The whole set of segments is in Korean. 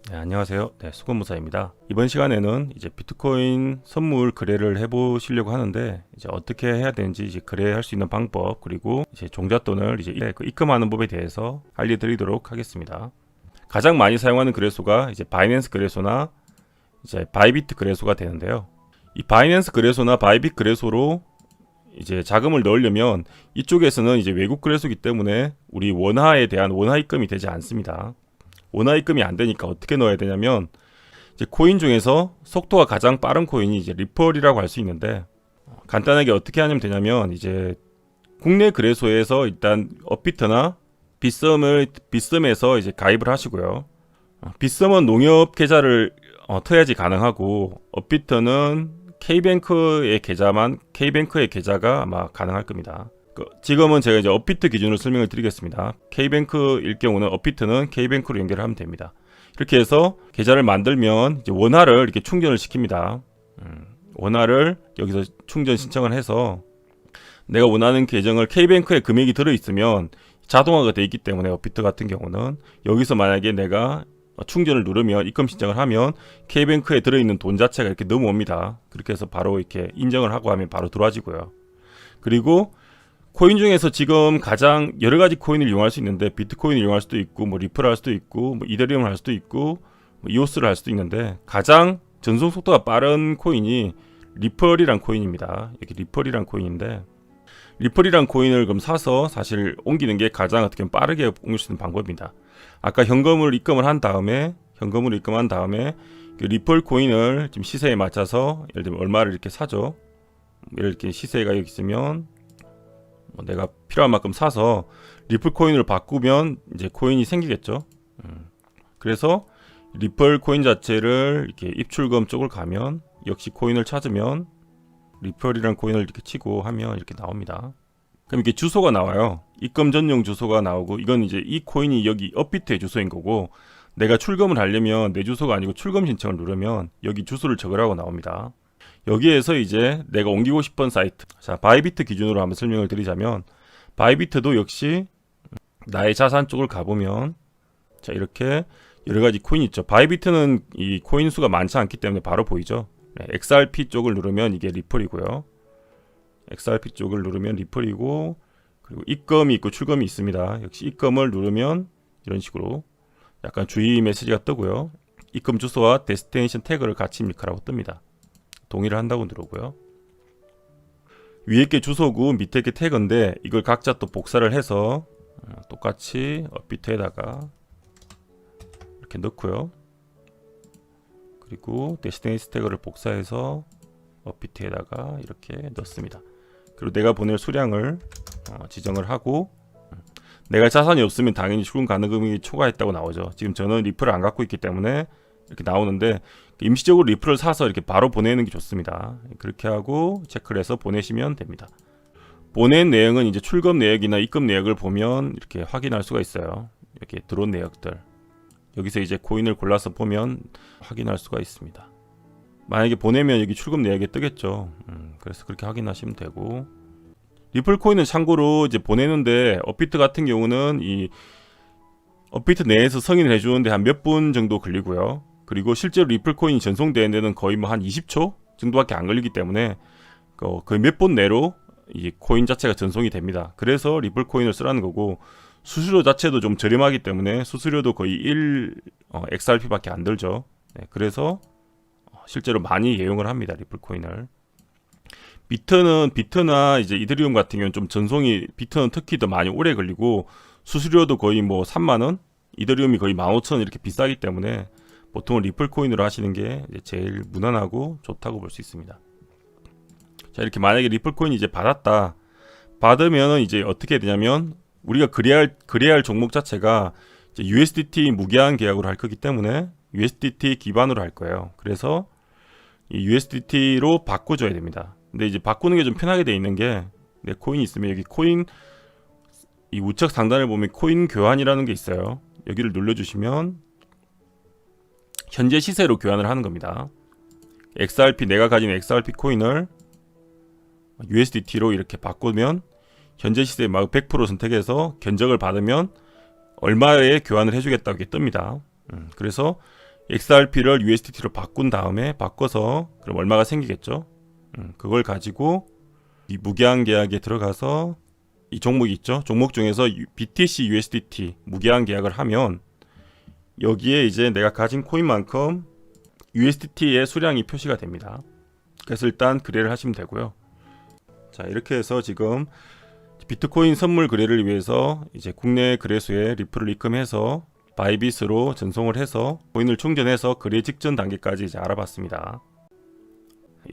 네, 안녕하세요. 수건무사입니다. 이번 시간에는 이제 비트코인 선물 거래를 해보시려고 하는데 이제 어떻게 해야 되는지 이제 거래할 수 있는 방법 그리고 이제 종잣돈을 이제 입금하는 법에 대해서 알려드리도록 하겠습니다. 가장 많이 사용하는 거래소가 이제 바이낸스 거래소나 이제 바이비트 거래소가 되는데요. 이 바이낸스 거래소나 바이빗 거래소로 이제 자금을 넣으려면 이쪽에서는 이제 외국 거래소이기 때문에 우리 원화에 대한 원화 입금이 되지 않습니다. 원화 입금이 안 되니까 어떻게 넣어야 되냐면 이제 코인 중에서 속도가 가장 빠른 코인이 이제 리펄이라고 할 수 있는데 간단하게 어떻게 하면 되냐면 이제 국내 거래소에서 일단 업비트나 빗썸에서 이제 가입을 하시고요. 빗썸은 농협 계좌를 터야지 가능하고 업비트는 K뱅크의 계좌가 아마 가능할 겁니다. 지금은 제가 이제 업비트 기준으로 설명을 드리겠습니다. K뱅크일 경우는 업비트는 K뱅크로 연결을 하면 됩니다. 이렇게 해서 계좌를 만들면 이제 원화를 이렇게 충전을 시킵니다. 원화를 여기서 충전 신청을 해서 내가 원하는 계정을 K뱅크에 금액이 들어있으면 자동화가 되어 있기 때문에 업비트 같은 경우는 여기서 만약에 내가 충전을 누르면 입금 신청을 하면 K뱅크에 들어있는 돈 자체가 이렇게 넘어옵니다. 그렇게 해서 바로 이렇게 인정을 하고 하면 바로 들어와지고요. 그리고 코인 중에서 지금 가장 여러 가지 코인을 이용할 수 있는데 비트코인을 이용할 수도 있고 뭐 리플을 할 수도 있고 뭐 이더리움을 할 수도 있고 뭐 이오스를 할 수도 있는데 가장 전송 속도가 빠른 코인이 리플이란 코인입니다. 이렇게 리플이란 코인인데 리플이란 코인을 그럼 사서 사실 옮기는 게 가장 어떻게 보면 빠르게 옮길 수 있는 방법입니다. 아까 현금을 입금을 한 다음에 그 리플 코인을 지금 시세에 맞춰서 예를 들면 얼마를 이렇게 사죠. 이렇게 시세가 여기 있으면 내가 필요한 만큼 사서 리플 코인으로 바꾸면 이제 코인이 생기겠죠. 그래서 리플 코인 자체를 이렇게 입출금 쪽을 가면 역시 코인을 찾으면 리플이라는 코인을 이렇게 치고 하면 이렇게 나옵니다. 그럼 이렇게 주소가 나와요. 입금 전용 주소가 나오고 이건 이제 이 코인이 여기 업비트의 주소인 거고 내가 출금을 하려면 내 주소가 아니고 출금 신청을 누르면 여기 주소를 적으라고 나옵니다. 여기에서 이제 내가 옮기고 싶은 사이트, 자 바이비트 기준으로 한번 설명을 드리자면 바이비트도 역시 나의 자산 쪽을 가보면 자 이렇게 여러가지 코인이 있죠. 바이비트는 이 코인 수가 많지 않기 때문에 바로 보이죠. XRP 쪽을 누르면 이게 리플이고요. XRP 쪽을 누르면 리플이고 그리고 입금이 있고 출금이 있습니다. 역시 입금을 누르면 이런 식으로 약간 주의 메시지가 뜨고요. 입금 주소와 데스티네이션 태그를 같이 입력하라고 뜹니다. 동의를 한다고 누르고요. 위에 게 주소고 밑에 게 태그인데 이걸 각자 또 복사를 해서 똑같이 업비트에다가 이렇게 넣고요. 그리고 데스티네이션 태그를 복사해서 업비트에다가 이렇게 넣습니다. 그리고 내가 보낼 수량을 지정을 하고 내가 자산이 없으면 당연히 출금 가능 금액이 초과했다고 나오죠. 지금 저는 리플을 안 갖고 있기 때문에 이렇게 나오는데 임시적으로 리플을 사서 이렇게 바로 보내는 게 좋습니다. 그렇게 하고 체크를 해서 보내시면 됩니다. 보낸 내용은 이제 출금 내역이나 입금 내역을 보면 이렇게 확인할 수가 있어요. 이렇게 들어온 내역들 여기서 이제 코인을 골라서 보면 확인할 수가 있습니다. 만약에 보내면 여기 출금 내역에 뜨겠죠. 그래서 그렇게 확인하시면 되고 리플 코인은 참고로 이제 보내는데 업비트 같은 경우는 이 업비트 내에서 승인을 해주는데 한 몇 분 정도 걸리고요. 그리고 실제로 리플 코인이 전송되는 데는 거의 뭐 한 20초 정도밖에 안 걸리기 때문에 거의 몇 분 내로 이 코인 자체가 전송이 됩니다. 그래서 리플 코인을 쓰라는 거고 수수료 자체도 좀 저렴하기 때문에 수수료도 거의 1 XRP밖에 안 들죠. 그래서 실제로 많이 이용을 합니다. 리플 코인을. 비트나 이제 이더리움 같은 경우는 좀 전송이 비트는 특히 더 많이 오래 걸리고 수수료도 거의 뭐 3만원, 이더리움이 거의 15,000원 이렇게 비싸기 때문에 보통은 리플 코인으로 하시는 게 제일 무난하고 좋다고 볼 수 있습니다. 자 이렇게 만약에 리플 코인 이제 받으면은 이제 어떻게 해야 되냐면 우리가 거래할 종목 자체가 이제 USDT 무제한 계약으로 할 거기 때문에 USDT 기반으로 할 거예요. 그래서 이 USDT로 바꿔줘야 됩니다. 근데 이제 바꾸는 게 좀 편하게 돼 있는 게 내 코인이 있으면 여기 코인 이 우측 상단을 보면 코인 교환이라는 게 있어요. 여기를 눌러주시면 현재 시세로 교환을 하는 겁니다. 내가 가진 XRP 코인을 USDT로 이렇게 바꾸면 현재 시세 막 100% 선택해서 견적을 받으면 얼마에 교환을 해주겠다고 이렇게 뜹니다. 그래서 XRP를 USDT로 바꾼 다음에 바꿔서 그럼 얼마가 생기겠죠? 그걸 가지고 이 무기한 계약에 들어가서 이 종목이 있죠. 종목 중에서 BTC USDT 무기한 계약을 하면 여기에 이제 내가 가진 코인만큼 USDT의 수량이 표시가 됩니다. 그래서 일단 거래를 하시면 되고요. 자, 이렇게 해서 지금 비트코인 선물 거래를 위해서 이제 국내 거래소에 리플을 입금해서 바이빗으로 전송을 해서 코인을 충전해서 거래 직전 단계까지 이제 알아봤습니다.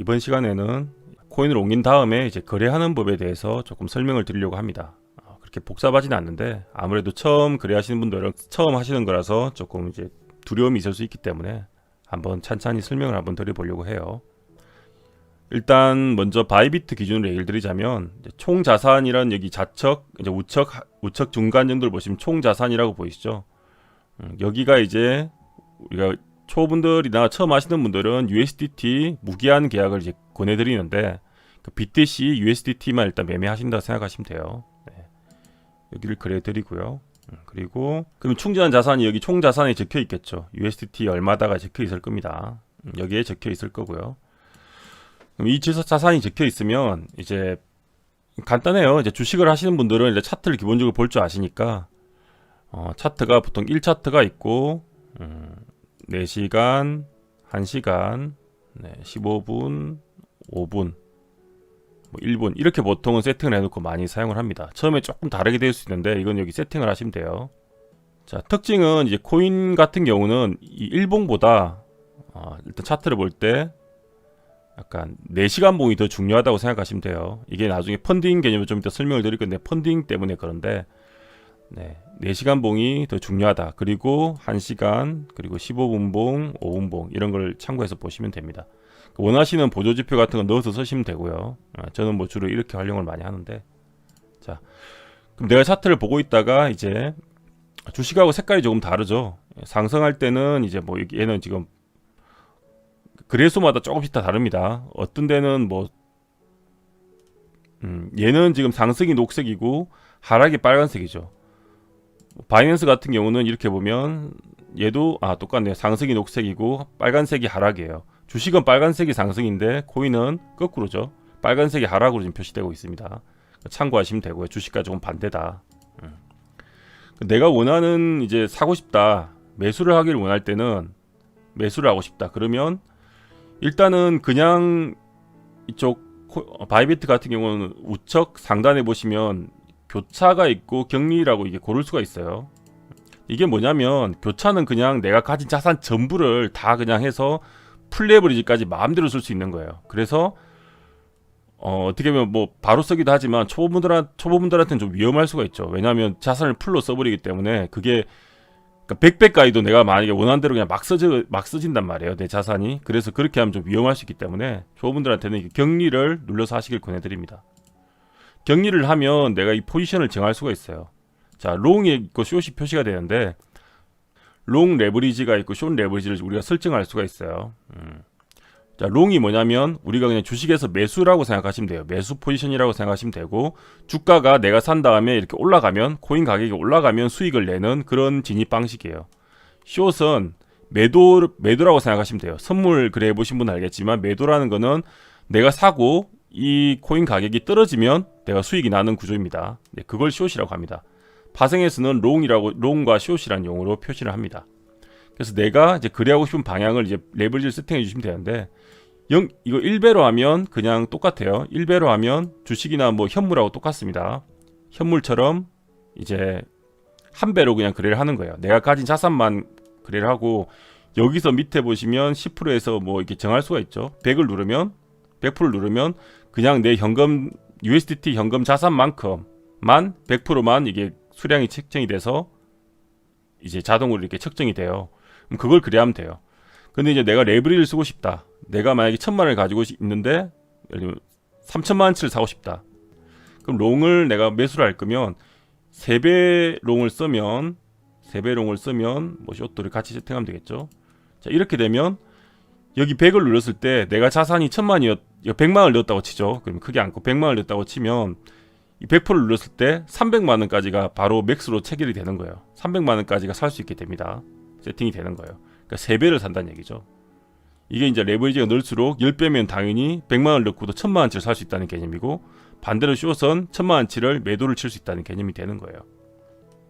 이번 시간에는 코인을 옮긴 다음에 이제 거래하는 법에 대해서 조금 설명을 드리려고 합니다. 그렇게 복잡하지는 않는데 아무래도 처음 거래하시는 분들은 처음 하시는 거라서 조금 이제 두려움이 있을 수 있기 때문에 한번 찬찬히 설명을 한번 드려보려고 해요. 일단 먼저 바이비트 기준으로 얘기를 드리자면 총 자산이란 여기 좌측, 이제 우측 중간 정도를 보시면 총 자산이라고 보이시죠? 여기가 이제 우리가 초보분들이나 처음 하시는 분들은 USDT 무기한 계약을 이제 권해드리는데 그 BTC USDT만 일단 매매하신다 생각하시면 돼요. 네. 여기를 거래드리고요. 그리고 그럼 충전한 자산이 여기 총 자산에 적혀 있겠죠. USDT 얼마다가 적혀 있을 겁니다. 여기에 적혀 있을 거고요. 그럼 이 자산이 적혀 있으면 이제 간단해요. 이제 주식을 하시는 분들은 이제 차트를 기본적으로 볼 줄 아시니까 차트가 보통 1차트가 있고 4시간, 1시간, 15분, 5분, 1분 이렇게 보통은 세팅을 해놓고 많이 사용을 합니다. 처음에 조금 다르게 될 수 있는데 이건 여기 세팅을 하시면 돼요. 자, 특징은 이제 코인 같은 경우는 이 일봉보다 일단 차트를 볼 때 약간 4시간 봉이 더 중요하다고 생각하시면 돼요. 이게 나중에 펀딩 개념을 좀 이따 설명을 드릴 건데 펀딩 때문에 그런데 4시간 봉이 더 중요하다. 그리고 1시간, 그리고 15분 봉, 5분 봉 이런 걸 참고해서 보시면 됩니다. 원하시는 보조지표 같은 거 넣어서 쓰시면 되고요. 저는 뭐 주로 이렇게 활용을 많이 하는데 자, 그럼 내가 차트를 보고 있다가 이제 주식하고 색깔이 조금 다르죠. 상승할 때는 이제 뭐 얘는 지금 거래소마다 조금씩 다 다릅니다. 어떤 데는 뭐 얘는 지금 상승이 녹색이고 하락이 빨간색이죠. 바이낸스 같은 경우는 이렇게 보면 얘도 똑같네요. 상승이 녹색이고 빨간색이 하락이에요. 주식은 빨간색이 상승인데 코인은 거꾸로죠. 빨간색이 하락으로 지금 표시되고 있습니다. 참고하시면 되고요. 주식과 조금 반대다. 내가 원하는 이제 사고 싶다, 매수를 하기를 원할 때는 매수를 하고 싶다. 그러면 일단은 그냥 이쪽 바이비트 같은 경우는 우측 상단에 보시면 교차가 있고 격리라고 이게 고를 수가 있어요. 이게 뭐냐면 교차는 그냥 내가 가진 자산 전부를 다 그냥 해서 풀레버리지까지 마음대로 쓸 수 있는 거예요. 그래서 어떻게 보면 뭐 바로 쓰기도 하지만 초보분들한테는 좀 위험할 수가 있죠. 왜냐하면 자산을 풀로 써버리기 때문에 그게 그러니까 100배 가이도 내가 만약에 원하는 대로 그냥 막 써진단 말이에요. 내 자산이. 그래서 그렇게 하면 좀 위험할 수 있기 때문에 초보분들한테는 격리를 눌러서 하시길 권해드립니다. 격리를 하면 내가 이 포지션을 정할 수가 있어요. 자, 롱이 있고 숏이 표시가 되는데 롱 레버리지가 있고 숏 레버리지를 우리가 설정할 수가 있어요. 자, 롱이 뭐냐면 우리가 그냥 주식에서 매수라고 생각하시면 돼요. 매수 포지션이라고 생각하시면 되고 주가가 내가 산 다음에 이렇게 올라가면 코인 가격이 올라가면 수익을 내는 그런 진입 방식이에요. 숏은 매도라고 생각하시면 돼요. 선물 거래해 보신 분은 알겠지만 매도라는 거는 내가 사고 이 코인 가격이 떨어지면 내가 수익이 나는 구조입니다. 그걸 숏이라고 합니다. 파생에서는 롱과 숏이라는 용어로 표시를 합니다. 그래서 내가 이제 거래하고 싶은 방향을 이제 레버리지를 세팅해 주시면 되는데 이거 1배로 하면 그냥 똑같아요. 1배로 하면 주식이나 뭐 현물하고 똑같습니다. 현물처럼 이제 1배로 그냥 거래를 하는 거예요. 내가 가진 자산만 거래를 하고 여기서 밑에 보시면 10%에서 뭐 이렇게 정할 수가 있죠. 100을 누르면 100%를 누르면 그냥 내 현금 USDT 현금 자산만큼만 100%만 이게 수량이 책정이 돼서 이제 자동으로 이렇게 측정이 돼요. 그럼 그걸 거래하면 돼요. 근데 이제 내가 레버리지를 쓰고 싶다. 내가 만약에 1000만 원을 가지고 있는데 예를 들면 3000만 원치를 사고 싶다. 그럼 롱을 내가 매수를 할 거면 3배 롱을 쓰면 뭐 숏도를 같이 세팅하면 되겠죠. 자, 이렇게 되면 여기 100을 눌렀을 때 내가 자산이 100만 원을 넣었다고 치죠. 그러면 크게 안고 100만 원을 넣었다고 치면 이 100%를 눌렀을 때 300만 원까지가 바로 맥스로 체결이 되는 거예요. 300만 원까지가 살 수 있게 됩니다. 세팅이 되는 거예요. 그러니까 그러니까 3배를 산다는 얘기죠. 이게 이제 레버리지가 넓을수록 10배면 당연히 100만원을 넣고도 1000만원치를 살 수 있다는 개념이고, 반대로 숏은 1000만원치를 매도를 칠 수 있다는 개념이 되는 거예요.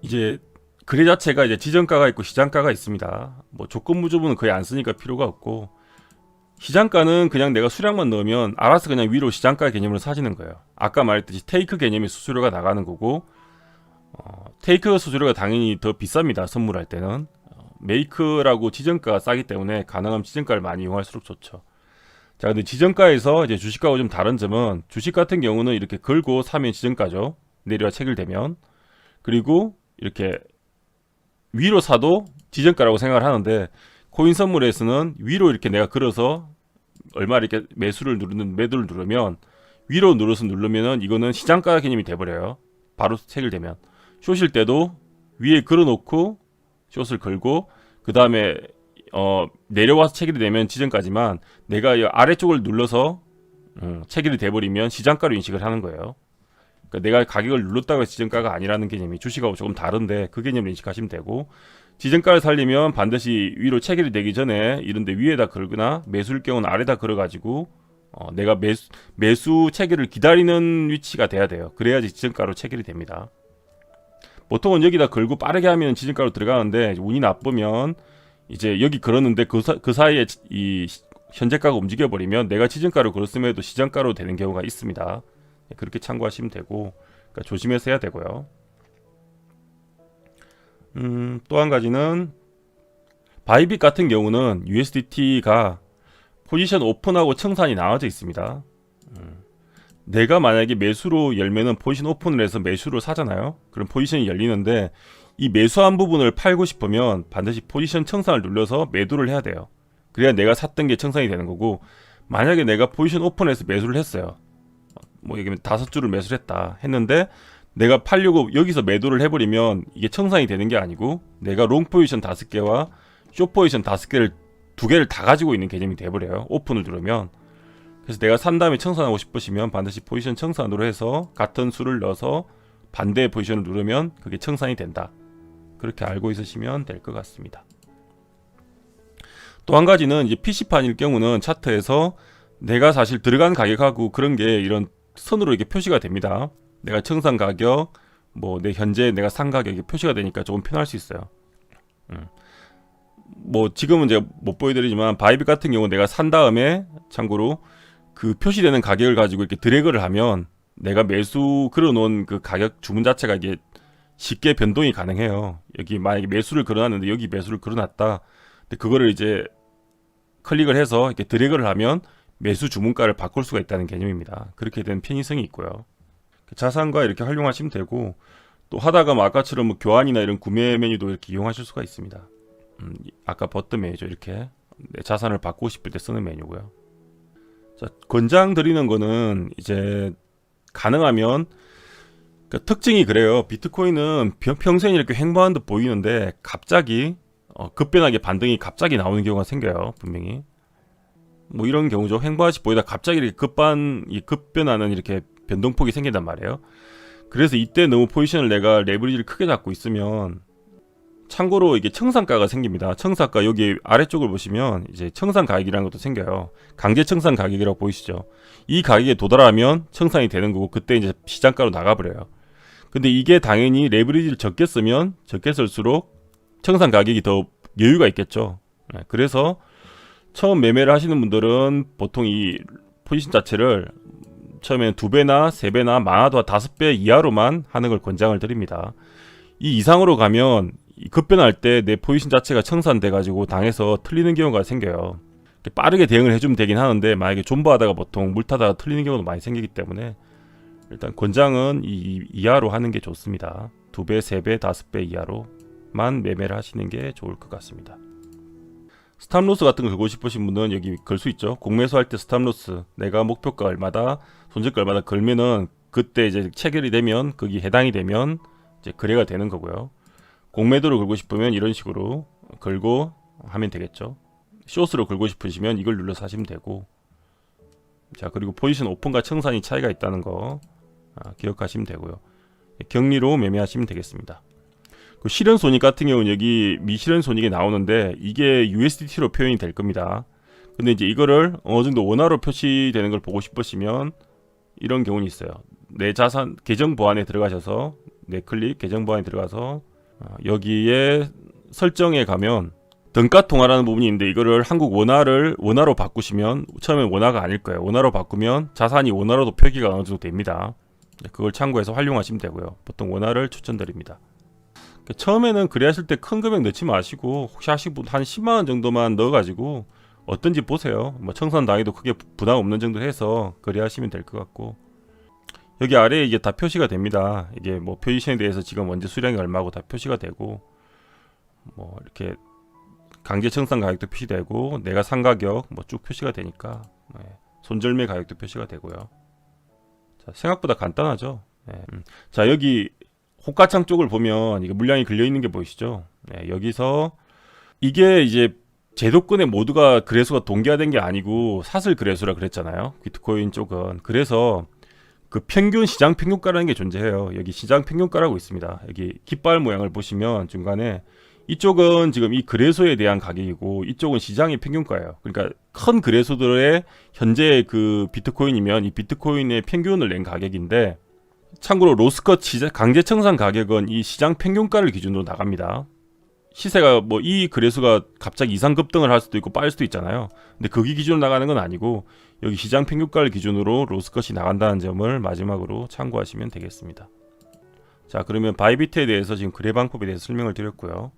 이제 거래 자체가 이제 지정가가 있고 시장가가 있습니다. 뭐 조건부조부는 거의 안 쓰니까 필요가 없고, 시장가는 그냥 내가 수량만 넣으면 알아서 그냥 위로 시장가 개념으로 사지는 거예요. 아까 말했듯이 테이크 개념의 수수료가 나가는 거고, 테이크 수수료가 당연히 더 비쌉니다. 선물할 때는. 메이크라고 지정가가 싸기 때문에 가능하면 지정가를 많이 이용할수록 좋죠. 자, 근데 지정가에서 이제 주식하고 좀 다른 점은, 주식 같은 경우는 이렇게 걸고 사면 지정가죠. 내려와 체결되면. 그리고 이렇게 위로 사도 지정가라고 생각을 하는데, 코인 선물에서는 위로 이렇게 내가 걸어서 얼마 이렇게 매수를 누르는 매도를 누르면, 위로 눌러서 누르면은 이거는 시장가 개념이 돼버려요. 바로 체결되면. 숏일 때도 위에 걸어놓고 숏을 걸고, 그 다음에 내려와서 체결이 되면 지정가지만, 내가 이 아래쪽을 눌러서 체결이 돼버리면 시장가로 인식을 하는 거예요. 그러니까 내가 가격을 눌렀다고 해서 지정가가 아니라는 개념이 주식하고 조금 다른데, 그 개념을 인식하시면 되고, 지정가를 살리면 반드시 위로 체결이 되기 전에 이런데 위에다 걸거나, 매수일 경우는 아래다 걸어가지고 내가 매수 체결을 기다리는 위치가 돼야 돼요. 그래야지 지정가로 체결이 됩니다. 보통은 여기다 걸고 빠르게 하면 지정가로 들어가는데, 운이 나쁘면 이제 여기 걸었는데 그 사이에 이 현재가가 움직여 버리면 내가 지정가로 걸었음에도 시장가로 되는 경우가 있습니다. 그렇게 참고하시면 되고, 그러니까 조심해서 해야 되고요. 또 한 가지는 바이빗 같은 경우는 USDT가 포지션 오픈하고 청산이 나눠져 있습니다. 내가 만약에 매수로 열면은 포지션 오픈을 해서 매수로 사잖아요. 그럼 포지션이 열리는데, 이 매수한 부분을 팔고 싶으면 반드시 포지션 청산을 눌러서 매도를 해야 돼요. 그래야 내가 샀던 게 청산이 되는 거고, 만약에 내가 포지션 오픈해서 매수를 했어요. 뭐 얘기하면 5주를 매수를 했는데 내가 팔려고 여기서 매도를 해버리면 이게 청산이 되는 게 아니고, 내가 롱 포지션 5개와 숏 포지션 5개를 2개를 다 가지고 있는 개념이 돼버려요. 오픈을 누르면. 그래서 내가 산 다음에 청산하고 싶으시면 반드시 포지션 청산으로 해서 같은 수를 넣어서 반대 포지션을 누르면 그게 청산이 된다. 그렇게 알고 있으시면 될 것 같습니다. 또 한 가지는 이제 PC판일 경우는 차트에서 내가 사실 들어간 가격하고 그런 게 이런 선으로 이렇게 표시가 됩니다. 내가 청산 가격, 뭐 내 현재 내가 산 가격이 표시가 되니까 조금 편할 수 있어요. 뭐 지금은 제가 못 보여드리지만, 바이빗 같은 경우 내가 산 다음에 참고로 그 표시되는 가격을 가지고 이렇게 드래그를 하면 내가 매수 걸어놓은 그 가격 주문 자체가 이게 쉽게 변동이 가능해요. 여기 만약에 매수를 걸어놨는데 여기 매수를 걸어놨다. 근데 그거를 이제 클릭을 해서 이렇게 드래그를 하면 매수 주문가를 바꿀 수가 있다는 개념입니다. 그렇게 된 편의성이 있고요. 자산과 이렇게 활용하시면 되고, 또 하다가 뭐 아까처럼 뭐 교환이나 이런 구매 메뉴도 이렇게 이용하실 수가 있습니다. 아까 버튼 메뉴죠. 이렇게 내 자산을 바꾸고 싶을 때 쓰는 메뉴고요. 자, 권장 드리는 거는 이제 가능하면, 그러니까 특징이 그래요. 비트코인은 평소에 이렇게 횡보하는 듯 보이는데 갑자기 급변하게 반등이 갑자기 나오는 경우가 생겨요. 분명히 뭐 이런 경우죠. 횡보하시 보이다 갑자기 이렇게 급변하는 이렇게 변동폭이 생긴단 말이에요. 그래서 이때 너무 포지션을 내가 레버리지를 크게 잡고 있으면, 참고로 이게 청산가가 생깁니다. 청산가 여기 아래쪽을 보시면 이제 청산 가격이라는 것도 생겨요. 강제 청산 가격이라고 보이시죠? 이 가격에 도달하면 청산이 되는 거고, 그때 이제 시장가로 나가버려요. 근데 이게 당연히 레버리지를 적게 쓰면 적게 쓸수록 청산 가격이 더 여유가 있겠죠. 그래서 처음 매매를 하시는 분들은 보통 이 포지션 자체를 처음에는 2배나 3배나 많아도 5배 이하로만 하는 걸 권장을 드립니다. 이 이상으로 가면 급변할 때 내 포지션 자체가 청산돼 가지고 당해서 틀리는 경우가 생겨요. 빠르게 대응을 해주면 되긴 하는데, 만약에 존버하다가 보통 물타다가 틀리는 경우도 많이 생기기 때문에 일단 권장은 이 이하로 하는 게 좋습니다. 2배, 3배, 5배 이하로만 매매를 하시는 게 좋을 것 같습니다. 스탑로스 같은 거 걸고 싶으신 분은 여기 걸 수 있죠. 공매수 할 때 스탑로스, 내가 목표가 얼마다, 손절가 얼마다 걸면은 그때 이제 체결이 되면, 거기 해당이 되면 이제 거래가 되는 거고요. 공매도를 걸고 싶으면 이런 식으로 걸고 하면 되겠죠. 숏으로 걸고 싶으시면 이걸 눌러서 하시면 되고, 자, 그리고 포지션 오픈과 청산이 차이가 있다는 거 기억하시면 되고요. 격리로 매매하시면 되겠습니다. 그 실현 손익 같은 경우는 여기 미실현 손익이 나오는데 이게 USDT로 표현이 될 겁니다. 근데 이제 이거를 어느 정도 원화로 표시되는 걸 보고 싶으시면 이런 경우는 있어요. 내 자산 계정 보안에 들어가셔서 네 클릭 계정 보안에 들어가서 여기에 설정에 가면 등가 통화라는 부분이 있는데 이거를 한국 원화로 바꾸시면 처음엔 원화가 아닐 거예요. 원화로 바꾸면 자산이 원화로도 표기가 어느 정도 됩니다. 그걸 참고해서 활용하시면 되고요. 보통 원화를 추천드립니다. 처음에는 거래하실 때 큰 금액 넣지 마시고 혹시 하시고 한 10만원 정도만 넣어가지고 어떤지 보세요. 뭐 청산 당해도 크게 부담 없는 정도 해서 거래하시면 될 것 같고, 여기 아래에 이게 다 표시가 됩니다. 이게 뭐 포지션에 대해서 지금 원재 수량이 얼마고 다 표시가 되고, 뭐 이렇게 강제 청산 가격도 표시되고 내가 산 가격 뭐 쭉 표시가 되니까 손절매 가격도 표시가 되고요. 자, 생각보다 간단하죠. 자, 여기 호가창 쪽을 보면 이게 물량이 걸려 있는 게 보이시죠? 여기서 이게 이제 제도권의 모두가 거래소가 동기화된 게 아니고 사슬 거래소라 그랬잖아요. 비트코인 쪽은. 그래서 그 평균 시장 평균가라는 게 존재해요. 여기 시장 평균가라고 있습니다. 여기 깃발 모양을 보시면 중간에 이쪽은 지금 이 거래소에 대한 가격이고 이쪽은 시장의 평균가예요. 그러니까 큰 거래소들의 현재 그 비트코인이면 이 비트코인의 평균을 낸 가격인데, 참고로 로스컷 강제 청산 가격은 이 시장 평균가를 기준으로 나갑니다. 시세가 뭐 이 거래소가 갑자기 이상 급등을 할 수도 있고 빠질 수도 있잖아요. 근데 거기 기준으로 나가는 건 아니고 여기 시장 평균가를 기준으로 로스컷이 나간다는 점을 마지막으로 참고하시면 되겠습니다. 자, 그러면 바이비트에 대해서 지금 거래 방법에 대해서 설명을 드렸고요.